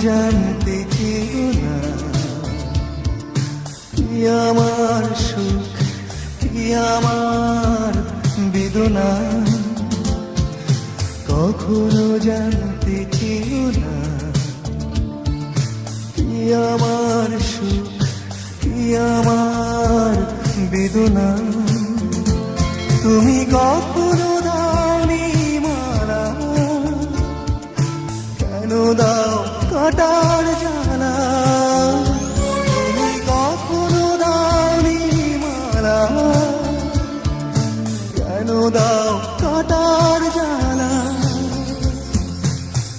জানতে চেও না কি আমার সুখ, কি আমার বেদনা। কখনো জানতে চেও না কি আমার সুখ, কি আমার বেদনা। তুমি কখনো দাওনি মালা, কেন দাও কাটার জ্বালা। তুমি কখনো দাওনি মালা, কেন দাও কাটার জ্বালা।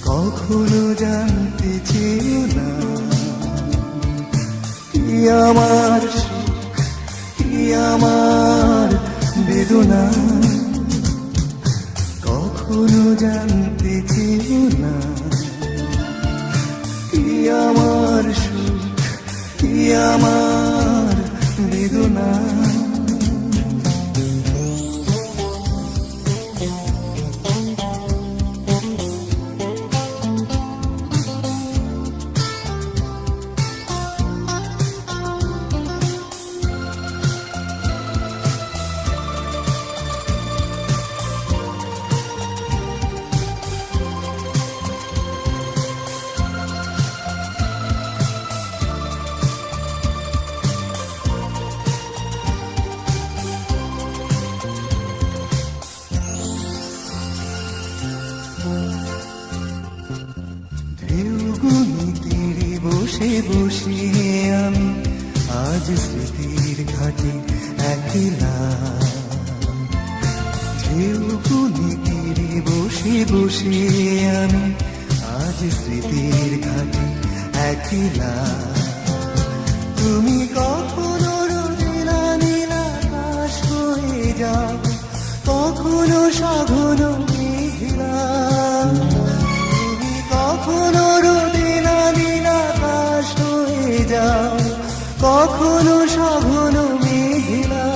কখনো জানতে চেও না কি আমার সুখ, কি আমার বেদনা। কখনো জানতে চেও না কি আমার সুখ, কি আমার বেদনা। বসে বসে আমি আজ স্মৃতির ঘাটে একলা। ঢেউগুনি তীরে বসে বসে আমি আজ স্মৃতির ঘাটে একলা। তুমি কখনো রোদেলা নীল আকাশ হয়ে যাও, কখনো সঘন মেঘলা। তুমি কখনো রোদেলা নীল আকাশ হয়ে যাও, কখনো সঘন মেঘলা।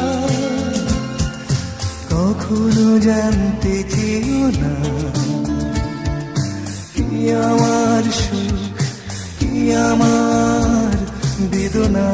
কখনো জানতে চেও না কি আমার সুখ, কি আমার বেদনা।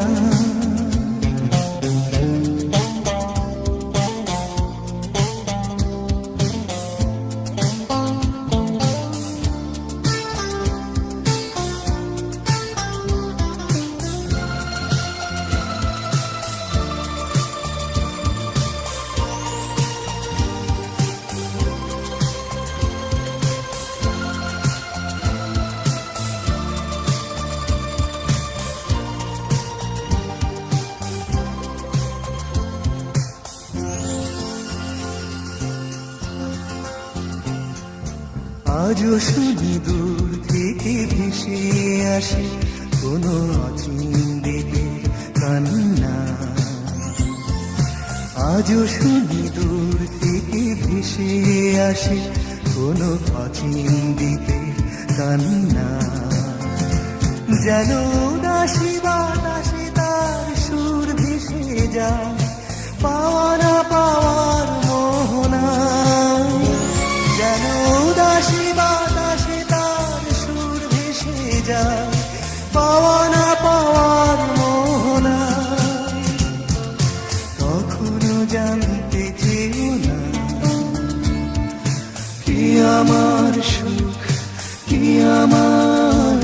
আজও শুনি দূর থেকে ভেসে আসে কোনো অচিন দেবের কান্না। আজও শুনি দূর থেকে ভেসে আসে কোনো অচিন দেবের কান্না। যেন দাসী বাতাসে তার সুর ভেসে যায়, পাওয়া না পাওয়ার মোহনা। যেন দাসী বাতাসে তার সুর ভেসে যায়, পাওয়া না পাওয়ার মোহনা। কখনো জানতে চেও না কি আমার সুখ, কি আমার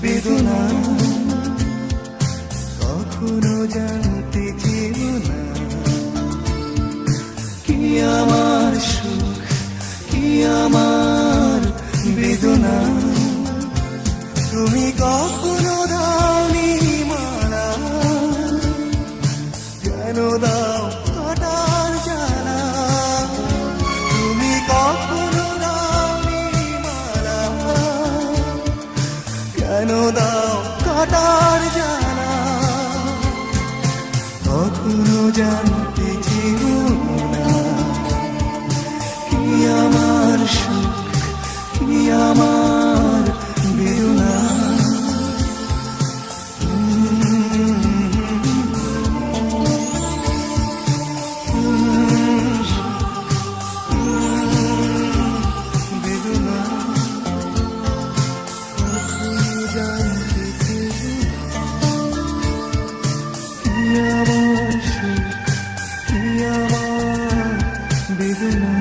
বেদনা। কখনো জানতে চেও না কি আমার সুখ, কি আমার বেদনা। তুমি কখনো দাওনি মালা, কেন দাও কাটার জ্বালা। তুমি কখনো দাওনি মালা, কেন দাও কাটার জ্বালা। কখনো জানতে চেও না কি আমার সুখ, কি আমার বেদনা। বেদনা কখনো সুখ কি আমার বেদনা